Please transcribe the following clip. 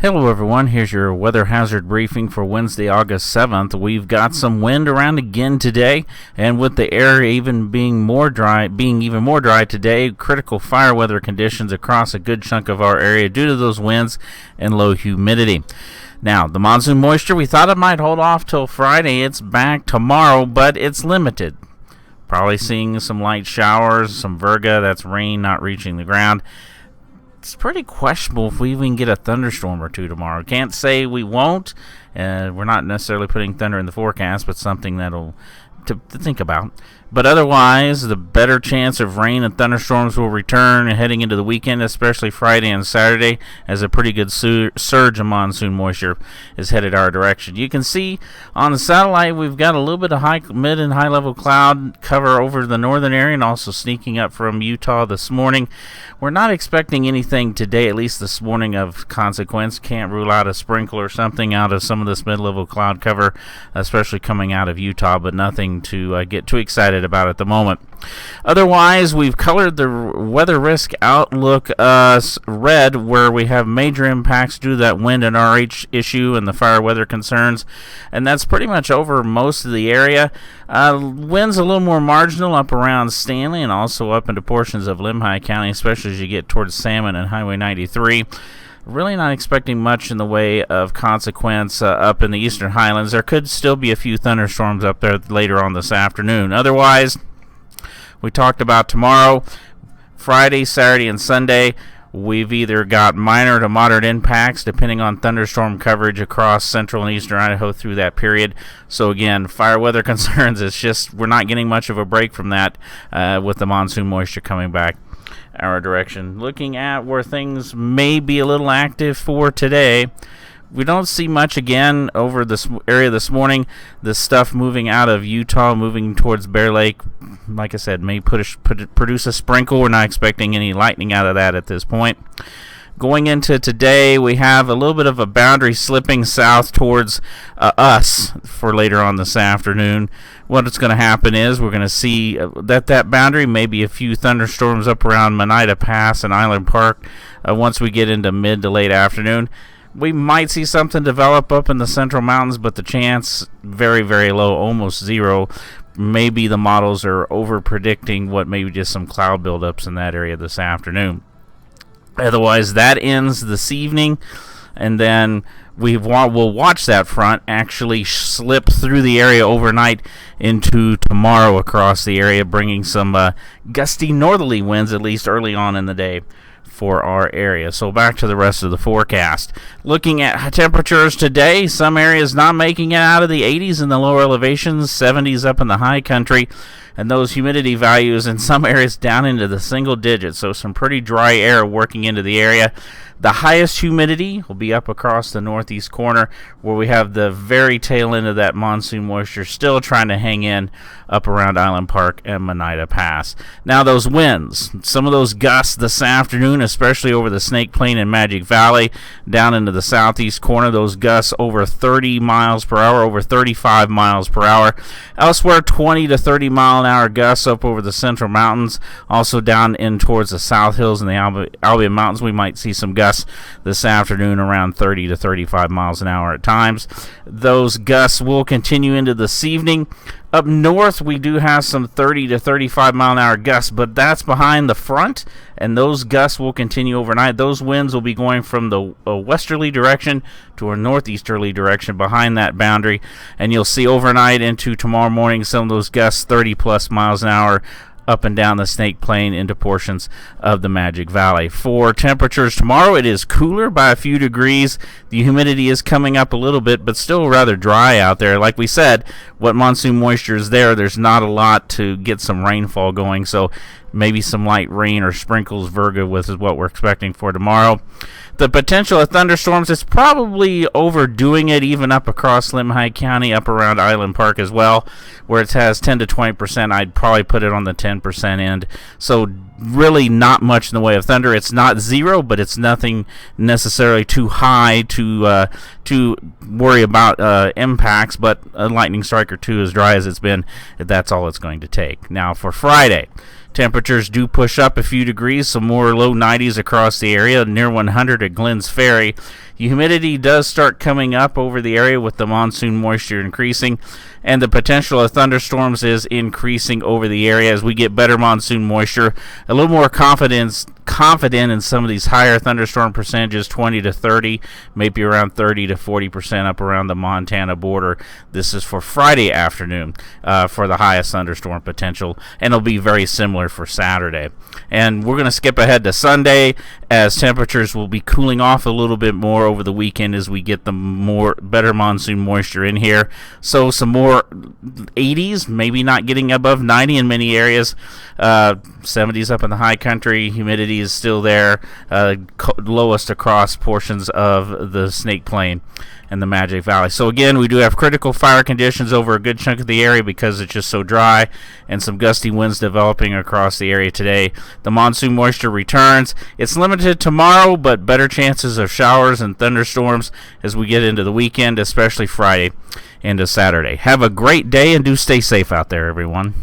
Hello everyone, here's your weather hazard briefing for Wednesday, August 7th. We've got some wind around again today, and with the air even being even more dry today, critical fire weather conditions across a good chunk of our area due to those winds and low humidity. Now, the monsoon moisture, we thought it might hold off till Friday. It's back tomorrow, but it's limited. Probably seeing some light showers, some virga, that's rain not reaching the ground. It's pretty questionable if we even get a thunderstorm or two tomorrow. Can't say we won't. We're not necessarily putting thunder in the forecast, but something that'll to think about. But otherwise, the better chance of rain and thunderstorms will return heading into the weekend, especially Friday and Saturday, as a pretty good surge of monsoon moisture is headed our direction. You can see on the satellite we've got a little bit of mid and high level cloud cover over the northern area and also sneaking up from Utah this morning. We're not expecting anything today, at least this morning, of consequence. Can't rule out a sprinkle or something out of some of this mid-level cloud cover, especially coming out of Utah, but nothing to get too excited about at the moment. Otherwise, we've colored the weather risk outlook red, where we have major impacts due to that wind and RH issue and the fire weather concerns, and that's pretty much over most of the area. Winds a little more marginal up around Stanley and also up into portions of Limhi County, especially as you get towards Salmon and Highway 93. Really not expecting much in the way of consequence up in the eastern highlands. There could still be a few thunderstorms up there later on this afternoon. Otherwise, we talked about tomorrow, Friday, Saturday, and Sunday. We've either got minor to moderate impacts depending on thunderstorm coverage across central and eastern Idaho through that period. So again, fire weather concerns, it's just we're not getting much of a break from that with the monsoon moisture coming back our direction. Looking at where things may be a little active for today, we don't see much again over this area this morning. The stuff moving out of Utah, moving towards Bear Lake, like I said, may produce a sprinkle. We're not expecting any lightning out of that at this point. Going into today, we have a little bit of a boundary slipping south towards us for later on this afternoon. What's going to happen is we're going to see that boundary, maybe a few thunderstorms up around Monida Pass and Island Park once we get into mid to late afternoon. We might see something develop up in the central mountains, but the chance very, very low, almost zero. Maybe the models are over-predicting what maybe just some cloud buildups in that area this afternoon. Otherwise, that ends this evening, and then we'll watch that front actually slip through the area overnight into tomorrow across the area, bringing some gusty northerly winds, at least early on in the day, for our area. So back to the rest of the forecast. Looking at temperatures today, some areas not making it out of the 80s in the lower elevations, 70s up in the high country, and those humidity values in some areas down into the single digits, so some pretty dry air working into the area. The highest humidity will be up across the northeast corner, where we have the very tail end of that monsoon moisture still trying to hang in up around Island Park and Monida Pass. Now those winds, some of those gusts this afternoon, especially over the Snake Plain and Magic Valley, down into the southeast corner, those gusts over 30 miles per hour, over 35 miles per hour. Elsewhere, 20 to 30 mile an hour gusts up over the central mountains, also down in towards the South Hills and the Albion Mountains. We might see some gusts this afternoon around 30 to 35 miles an hour at times. Those gusts will continue into this evening. Up north, we do have some 30 to 35 mile an hour gusts, but that's behind the front, and those gusts will continue overnight. Those winds will be going from the westerly direction to a northeasterly direction behind that boundary, and you'll see overnight into tomorrow morning some of those gusts 30 plus miles an hour up and down the Snake Plain into portions of the Magic Valley. For temperatures tomorrow, it is cooler by a few degrees. The humidity is coming up a little bit, but still rather dry out there. Like we said, what monsoon moisture is there, there's not a lot to get some rainfall going, so maybe some light rain or sprinkles, virga, with is what we're expecting for tomorrow. The potential of thunderstorms is probably overdoing it, even up across Limhi County, up around Island Park as well, where it has 10 to 20%. I'd probably put it on the 10% end. So really not much in the way of thunder. It's not zero, but it's nothing necessarily too high to worry about impacts. But a lightning strike or two, as dry as it's been, that's all it's going to take. Now for Friday, Temperatures do push up a few degrees, some more low 90s across the area, near 100 at Glenn's Ferry. Humidity does start coming up over the area with the monsoon moisture increasing, and the potential of thunderstorms is increasing over the area as we get better monsoon moisture. A little more confident in some of these higher thunderstorm percentages, 20 to 30, maybe around 30 to 40% up around the Montana border. This is for Friday afternoon for the highest thunderstorm potential, and it'll be very similar for Saturday. And we're going to skip ahead to Sunday as temperatures will be cooling off a little bit more over the weekend as we get the better monsoon moisture in here. So some more 80s, maybe not getting above 90 in many areas. 70s up in the high country. Humidity is still there. Lowest across portions of the Snake Plain and the Magic Valley. So again, we do have critical fire conditions over a good chunk of the area because it's just so dry, and some gusty winds developing across the area today. The monsoon moisture returns. It's limited tomorrow, but better chances of showers and thunderstorms as we get into the weekend, especially Friday into Saturday. Have a great day and do stay safe out there, everyone.